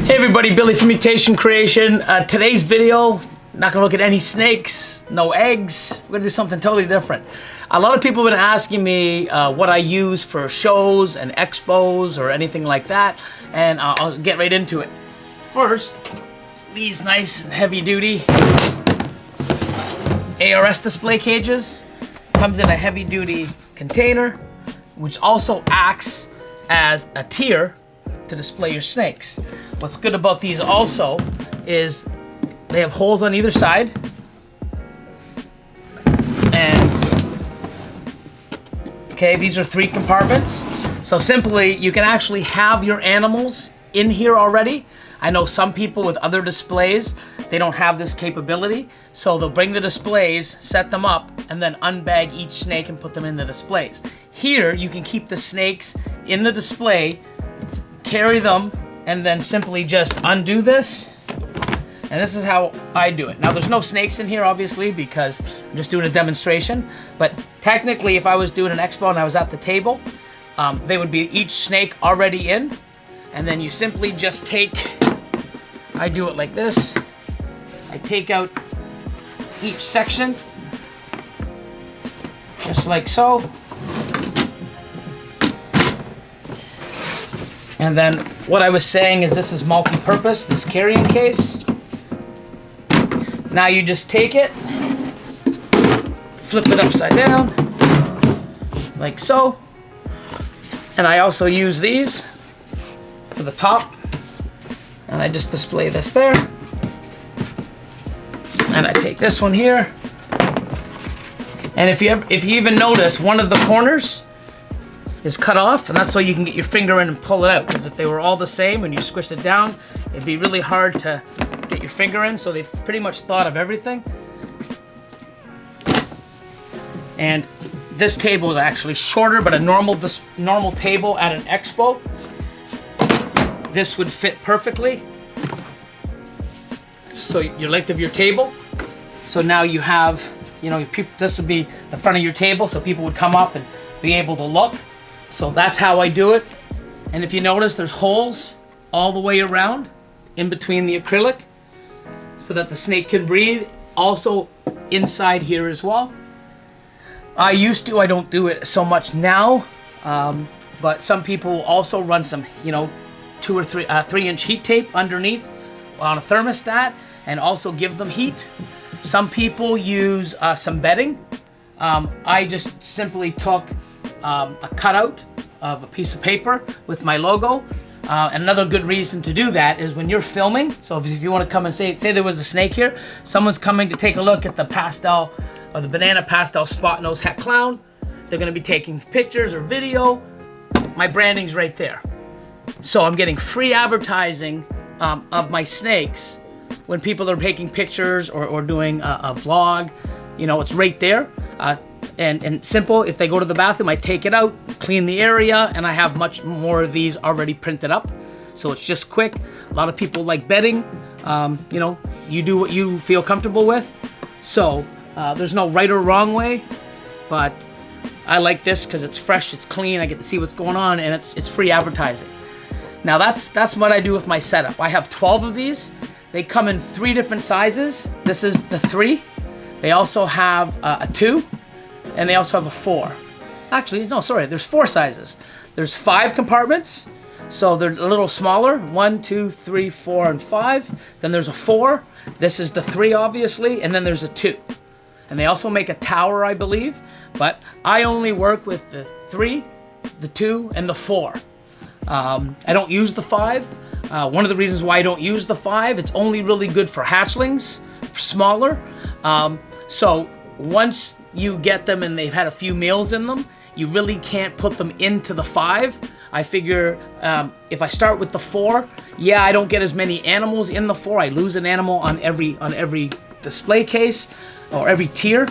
Hey everybody, Billy from Mutation Creation. Today's video, not gonna look at any snakes, no eggs. We're gonna do something totally different. A lot of people have been asking me what I use for shows and expos or anything like that, and I'll get right into it. First, these nice and heavy duty ARS display cages. Comes in a heavy duty container, which also acts as a tier to display your snakes. What's good about these also is they have holes on either side, and okay, these are 3 compartments. So simply, you can actually have your animals in here already. I know some people with other displays, they don't have this capability, so they'll bring the displays, set them up, and then unbag each snake and put them in the displays. Here, you can keep the snakes in the display, carry them, and then simply just undo this. And this is how I do it. Now, there's no snakes in here, obviously, because I'm just doing a demonstration. But technically, if I was doing an expo and I was at the table, they would be each snake already in. And then you simply just take, I do it like this. I take out each section, just like so. And then what I was saying is this is multi-purpose, this carrying case. Now you just take it, flip it upside down, like so. And I also use these for the top. And I just display this there. And I take this one here. And if you even notice, one of the corners is cut off, and that's so you can get your finger in and pull it out, because if they were all the same and you squished it down, it'd be really hard to get your finger in, so they've pretty much thought of everything. And this table is actually shorter, but a normal table at an expo, this would fit perfectly. So your length of your table. So now you have, you know, this would be the front of your table, so people would come up and be able to look. So that's how I do it. And if you notice, there's holes all the way around in between the acrylic so that the snake can breathe. Also inside here as well. I don't do it so much now, but some people also run some, 2 or 3-inch heat tape underneath on a thermostat and also give them heat. Some people use some bedding. I just simply took a cutout of a piece of paper with my logo. And another good reason to do that is when you're filming, so if you want to come and say there was a snake here, someone's coming to take a look at the pastel or the banana pastel spot nose het clown, they're going to be taking pictures or video, my branding's right there. So I'm getting free advertising of my snakes when people are taking pictures or doing a vlog. It's right there. And simple, if they go to the bathroom, I take it out, clean the area, and I have much more of these already printed up. So it's just quick. A lot of people like bedding. You do what you feel comfortable with. So there's no right or wrong way, but I like this because it's fresh, it's clean, I get to see what's going on, and it's free advertising. Now that's what I do with my setup. I have 12 of these. They come in 3 different sizes. This is the 3. They also have a 2. And they also have a 4. Actually, no, sorry, there's 4 sizes. There's 5 compartments, so they're a little smaller. 1, 2, 3, 4, and 5. Then there's a 4. This is the 3, obviously, and then there's a 2. And they also make a tower, I believe, but I only work with the 3, the 2, and the 4. I don't use the 5. One of the reasons why I don't use the 5, it's only really good for hatchlings, for smaller. So once you get them and they've had a few meals in them, you really can't put them into the 5. I figure if I start with the 4, yeah, I don't get as many animals in the 4. I lose an animal on every display case or every tier.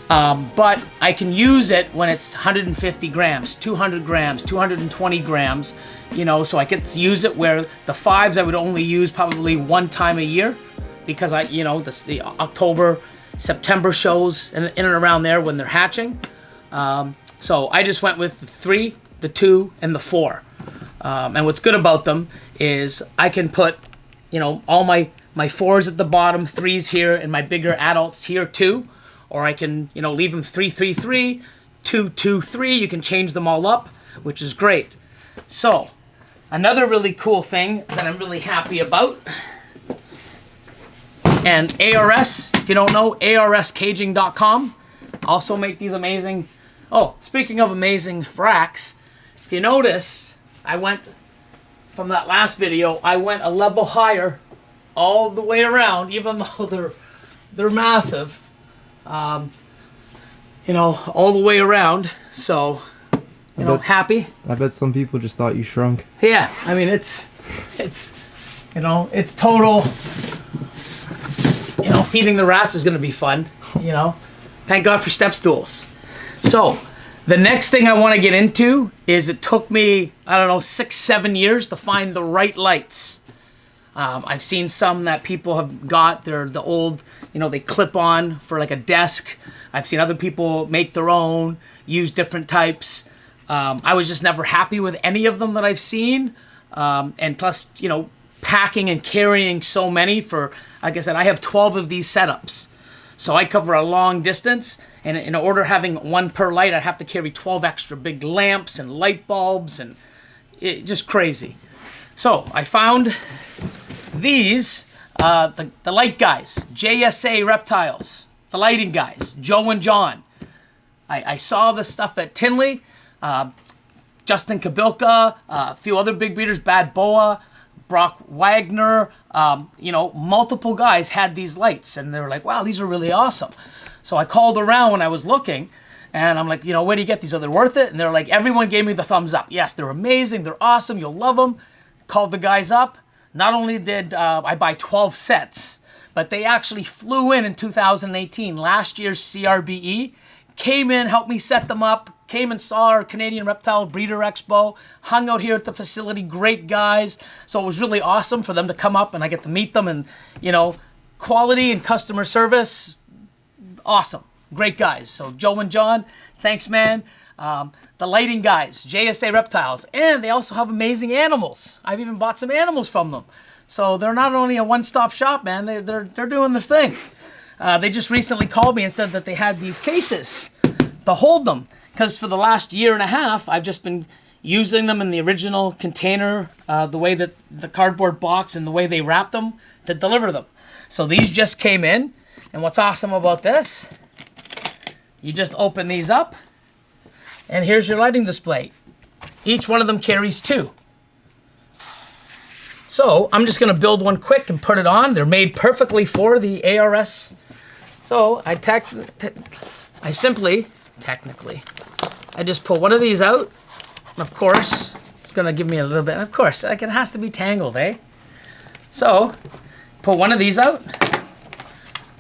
But I can use it when it's 150 grams, 200 grams, 220 grams, so I get to use it where the 5s I would only use probably 1 time a year because the October, September shows in and around there when they're hatching. So I just went with the 3, the 2, and the 4. And what's good about them is I can put you know, all my 4s at the bottom, 3s here, and my bigger adults here too. Or I can, you know, leave them 3, 3, 3, 2, 2, 3. You can change them all up, which is great. So, another really cool thing that I'm really happy about, and ARS, if you don't know, arscaging.com, also make these amazing, oh, speaking of amazing racks, if you notice, I went, from that last video, I went a level higher all the way around, even though they're massive, you know, all the way around, so, you know, happy. I bet some people just thought you shrunk. Yeah, I mean, it's, you know, it's total, you know, feeding the rats is going to be fun, you know. Thank God for step stools. So, the next thing I want to get into is it took me, I don't know, 6, 7 years to find the right lights. I've seen some that people have got, they're the old, you know, they clip on for like a desk. I've seen other people make their own, use different types. I was just never happy with any of them that I've seen. And plus, you know, packing and carrying so many for, like I said, I have 12 of these setups. So I cover a long distance, and in order of having one per light, I have to carry 12 extra big lamps and light bulbs, and just crazy. So I found these, the light guys, JSA Reptiles, the lighting guys, Joe and John. I saw this stuff at Tinley, Justin Kabilka, a few other big breeders, Bad Boa, Brock Wagner, you know, multiple guys had these lights, and they were like, wow, these are really awesome. So I called around when I was looking, and I'm like, you know, where do you get these? Are they worth it? And they're like, everyone gave me the thumbs up. Yes, they're amazing, they're awesome, you'll love them. Called the guys up. Not only did I buy 12 sets, but they actually flew in 2018, last year's CRBE, came in, helped me set them up, came and saw our Canadian Reptile Breeder Expo, hung out here at the facility, great guys. So it was really awesome for them to come up and I get to meet them, and, you know, quality and customer service, awesome, great guys. So Joe and John, thanks, man. The lighting guys, JSA Reptiles, and they also have amazing animals. I've even bought some animals from them. So they're not only a one-stop shop, man, they're doing their thing. They just recently called me and said that they had these cases to hold them, because for the last year and a half, I've just been using them in the original container, the way that the cardboard box and the way they wrap them to deliver them. So these just came in, and what's awesome about this, you just open these up, and here's your lighting display. Each one of them carries 2. So I'm just gonna build one quick and put it on. They're made perfectly for the ARS. So I just pull one of these out. And of course, it's gonna give me a little bit, of course, like it has to be tangled, eh? So, pull one of these out,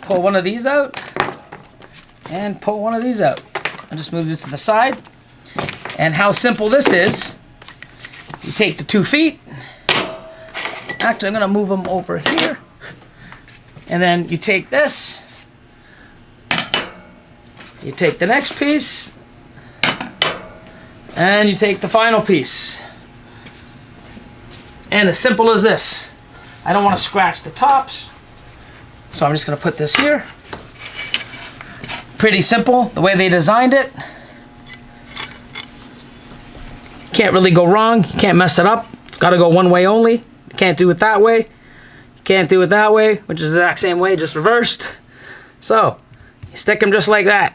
pull one of these out, and pull one of these out. I'll just move this to the side. And how simple this is, you take the 2 feet, actually I'm gonna move them over here, and then you take this, you take the next piece, and you take the final piece. And as simple as this. I don't want to scratch the tops, so I'm just gonna put this here. Pretty simple, the way they designed it. Can't really go wrong, you can't mess it up. It's gotta go one way only. You can't do it that way. You can't do it that way, which is the exact same way, just reversed. So, you stick them just like that.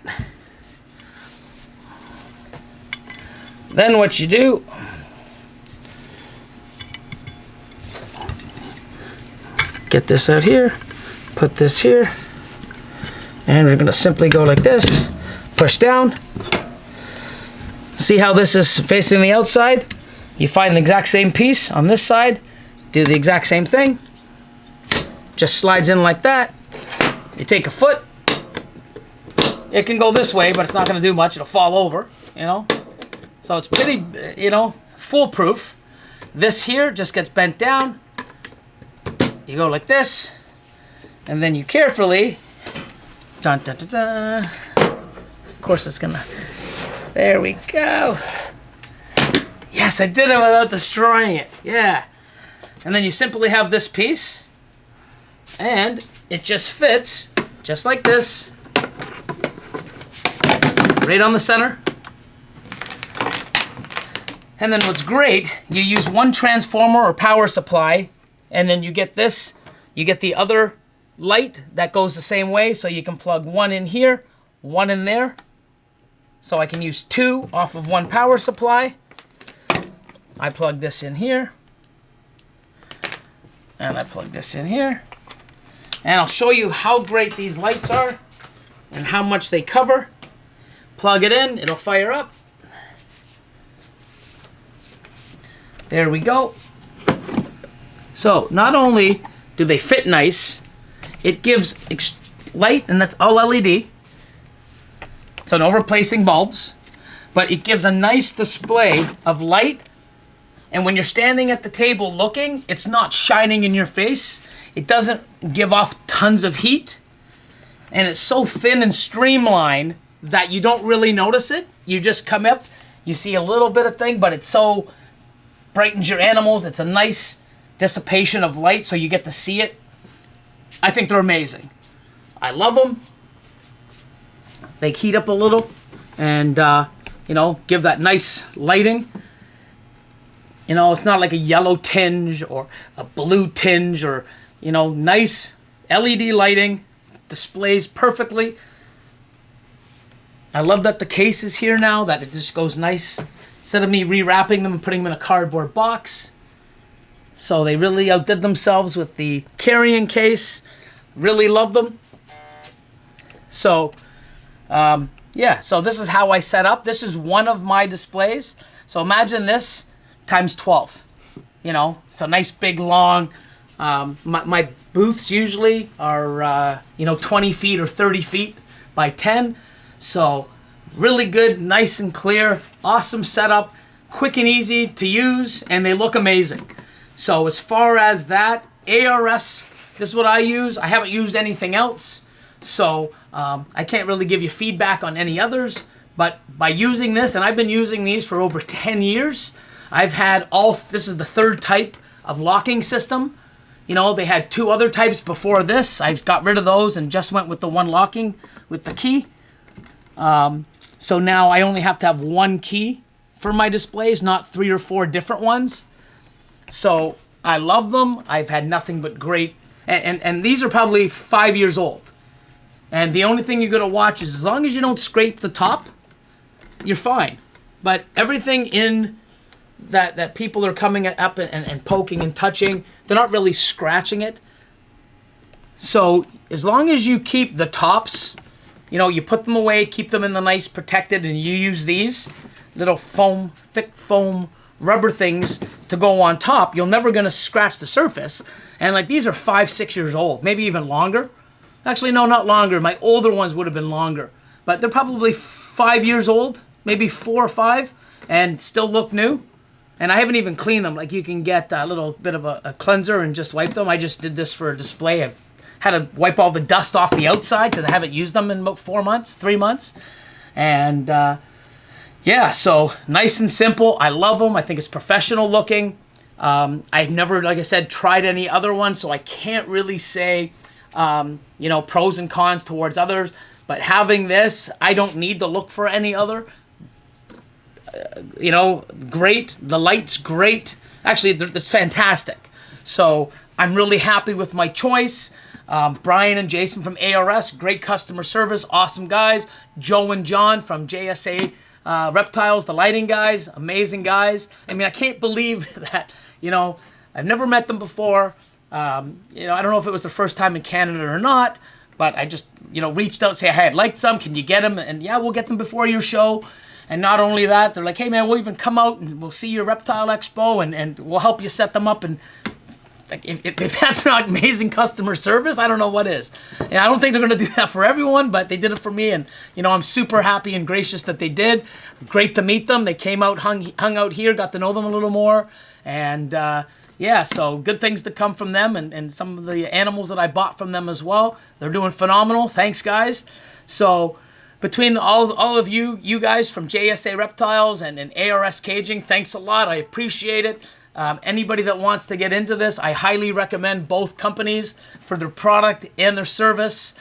Then what you do, get this out here, put this here, and we're gonna simply go like this, push down. See how this is facing the outside? You find the exact same piece on this side, do the exact same thing, just slides in like that. You take a foot, it can go this way, but it's not gonna do much, it'll fall over, you know? So it's pretty, you know, foolproof. This here just gets bent down. You go like this, and then you carefully, dun, dun, dun, dun. Of course it's gonna, there we go. Yes, I did it without destroying it, yeah. And then you simply have this piece, And it just fits, just like this, right on the center. And then what's great, you use one transformer or power supply, and then you get this, you get the other light that goes the same way, so you can plug one in here, one in there. So I can use two off of one power supply. I plug this in here, and I plug this in here. And I'll show you how great these lights are and how much they cover. Plug it in, it'll fire up. There we go. So not only do they fit nice, it gives light, and that's all LED. So no replacing bulbs, but it gives a nice display of light. And when you're standing at the table looking, it's not shining in your face. It doesn't give off tons of heat. And it's so thin and streamlined that you don't really notice it. You just come up, you see a little bit of thing, but it's so brightens your animals. It's a nice dissipation of light, so you get to see it. I think they're amazing. I love them. They heat up a little and, you know, give that nice lighting. You know, it's not like a yellow tinge or a blue tinge or, you know, nice LED lighting. Displays perfectly. I love that the case is here now, that it just goes nice. Instead of me rewrapping them and putting them in a cardboard box. So they really outdid themselves with the carrying case. Really love them. So, yeah, so this is how I set up. This is one of my displays. So imagine this times 12. You know, it's a nice big long, my booths usually are, you know, 20 feet or 30 feet by 10. So really good, nice and clear, awesome setup, quick and easy to use, and they look amazing. So as far as that, ARS, this is what I use. I haven't used anything else. So I can't really give you feedback on any others, but by using this, and I've been using these for over 10 years, I've had this is the third type of locking system. You know, they had two other types before this. I got rid of those and just went with the one locking with the key. So now I only have to have one key for my displays, not 3 or 4 different ones. So I love them. I've had nothing but great, and these are probably 5 years old. And the only thing you're gonna watch is, as long as you don't scrape the top, you're fine. But everything in that people are coming up and poking and touching, they're not really scratching it. So as long as you keep the tops, you know, you put them away, keep them in the nice protected, and you use these little foam, thick foam rubber things to go on top, you're never gonna scratch the surface. And like, these are 5, 6 years old, maybe even longer. Actually, no, not longer. My older ones would have been longer, but they're probably 5 years old, maybe 4 or 5, and still look new. And I haven't even cleaned them. Like, you can get a little bit of a cleanser and just wipe them. I just did this for a display. I've had to wipe all the dust off the outside because I haven't used them in about 4 months, 3 months. And yeah, so nice and simple. I love them. I think it's professional looking. I've never, like I said, tried any other one, so I can't really say, you know, pros and cons towards others. But having this, I don't need to look for any other. You know, great. The light's great. Actually, it's fantastic. So I'm really happy with my choice. Brian and Jason from ARS, great customer service, awesome guys. Joe and John from JSA Reptiles, the lighting guys, amazing guys. I mean, I can't believe that, you know, I've never met them before. You know, I don't know if it was the first time in Canada or not, but I just, you know, reached out, say, hey, I'd like some, can you get them? And yeah, we'll get them before your show. And not only that, they're like, hey man, we'll even come out and we'll see your Reptile Expo and we'll help you set them up. And like, if that's not amazing customer service, I don't know what is. And I don't think they're going to do that for everyone, but they did it for me. And, you know, I'm super happy and gracious that they did. Great to meet them. They came out, hung out here, got to know them a little more. And yeah, so good things to come from them and some of the animals that I bought from them as well. They're doing phenomenal. Thanks, guys. So between all of you guys from JSA Reptiles and ARS Caging, thanks a lot. I appreciate it. Anybody that wants to get into this, I highly recommend both companies for their product and their service.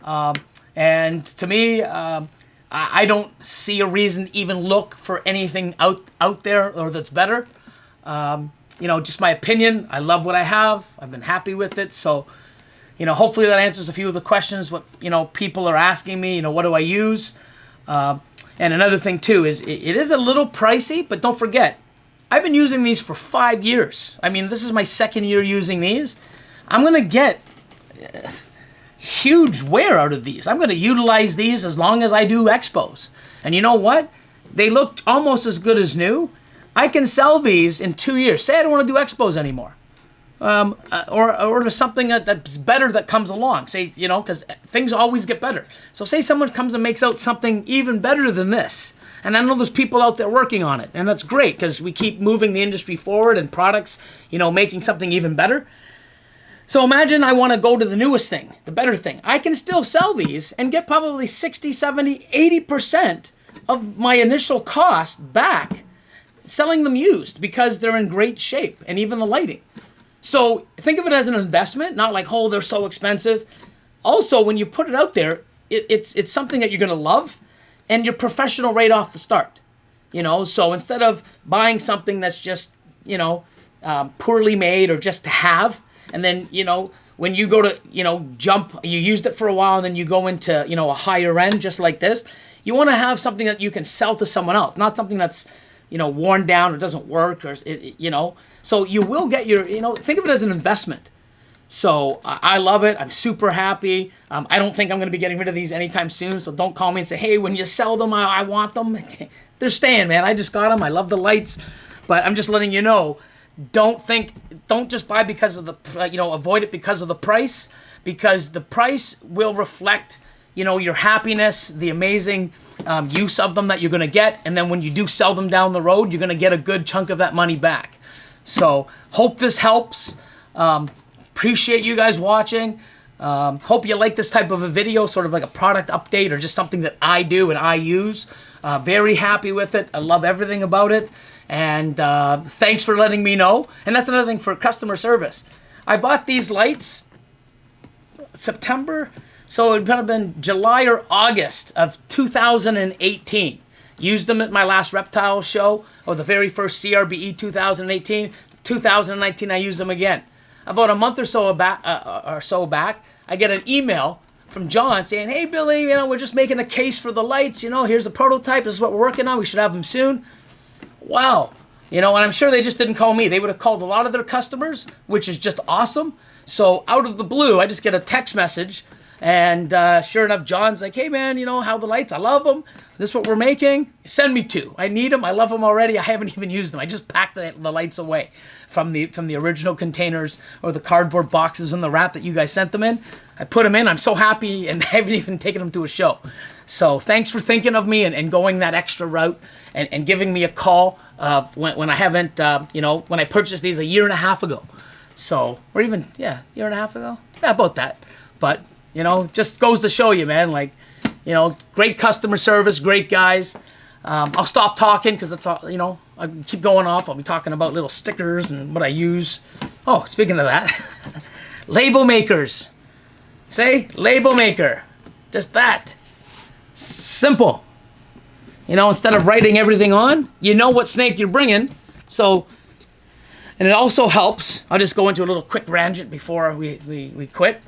And to me, I don't see a reason to even look for anything out there or that's better. Just my opinion. I love what I have. I've been happy with it. So, hopefully that answers a few of the questions what people are asking me. What do I use? And another thing too is it is a little pricey, but don't forget, I've been using these for 5 years. I mean, this is my second year using these. I'm gonna get huge wear out of these. I'm gonna utilize these as long as I do expos. And you know what? They look almost as good as new. I can sell these in 2 years. Say I don't want to do expos anymore. Or there's something that's better that comes along. Say, because things always get better. So say someone comes and makes out something even better than this. And I know there's people out there working on it. And that's great because we keep moving the industry forward and products, making something even better. So imagine I want to go to the newest thing, the better thing. I can still sell these and get probably 60, 70, 80% of my initial cost back selling them used because they're in great shape and even the lighting. So think of it as an investment, not like, oh, they're so expensive. Also, when you put it out there, it's something that you're going to love and you're professional right off the start. So instead of buying something that's just, poorly made or just to have, and then, when you go to, jump, you used it for a while and then you go into, a higher end just like this, you want to have something that you can sell to someone else, not something that's, worn down or doesn't work or, so you will get your, think of it as an investment. So I love it. I'm super happy. I don't think I'm going to be getting rid of these anytime soon. So don't call me and say, hey, when you sell them, I want them. They're staying, man. I just got them. I love the lights, but I'm just letting you know, don't just buy because of the, avoid it because of the price, because the price will reflect, your happiness, the amazing use of them that you're going to get. And then when you do sell them down the road, you're going to get a good chunk of that money back. So hope this helps. Appreciate you guys watching. Hope you like this type of a video, sort of like a product update or just something that I do and I use. Very happy with it. I love everything about it. And thanks for letting me know. And that's another thing for customer service. I bought these lights September, so it would have been July or August of 2018. Used them at my last Reptile show, or the very first CRBE 2018. 2019, I used them again. About a month or so back, I get an email from John saying, hey, Billy, we're just making a case for the lights. Here's a prototype. This is what we're working on. We should have them soon. Wow. And I'm sure they just didn't call me. They would have called a lot of their customers, which is just awesome. So out of the blue, I just get a text message. And sure enough, John's like, hey, man, how the lights? I love them. This is what we're making. Send me 2. I need them. I love them already. I haven't even used them. I just packed the lights away from the original containers or the cardboard boxes and the wrap that you guys sent them in. I put them in. I'm so happy and I haven't even taken them to a show. So thanks for thinking of me and going that extra route and giving me a call when I haven't, when I purchased these a year and a half ago. So, or even, year and a half ago. Yeah, about that. But, just goes to show you, man, like, great customer service, great guys. I'll stop talking because that's all, I keep going off. I'll be talking about little stickers and what I use. Oh, speaking of that, label makers. Say, label maker. Just that. Simple. Instead of writing everything on, you know what snake you're bringing. So, and it also helps. I'll just go into a little quick rant before we quit.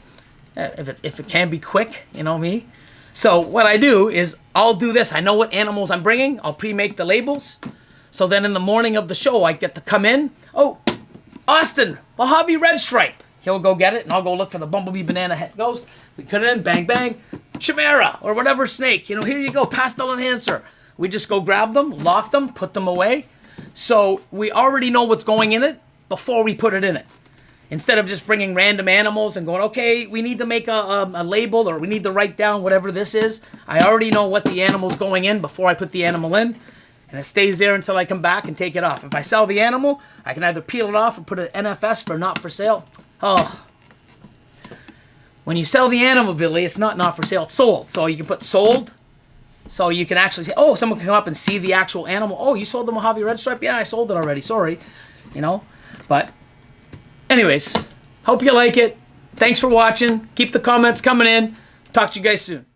If it can be quick, me. So what I do is I'll do this. I know what animals I'm bringing. I'll pre-make the labels. So then in the morning of the show, I get to come in. Oh, Austin, Mojave Red Stripe. He'll go get it, and I'll go look for the Bumblebee Banana Head Ghost. We put it in, bang, bang. Chimera, or whatever snake. Here you go, Pastel Enhancer. We just go grab them, lock them, put them away. So we already know what's going in it before we put it in it. Instead of just bringing random animals and going, okay, we need to make a label or we need to write down whatever this is. I already know what the animal's going in before I put the animal in. And it stays there until I come back and take it off. If I sell the animal, I can either peel it off or put an NFS for not for sale. Oh. When you sell the animal, Billy, it's not for sale, it's sold. So you can put sold. So you can actually say, oh, someone can come up and see the actual animal. Oh, you sold the Mojave Red Stripe? Yeah, I sold it already, sorry. But anyways, hope you like it. Thanks for watching. Keep the comments coming in. Talk to you guys soon.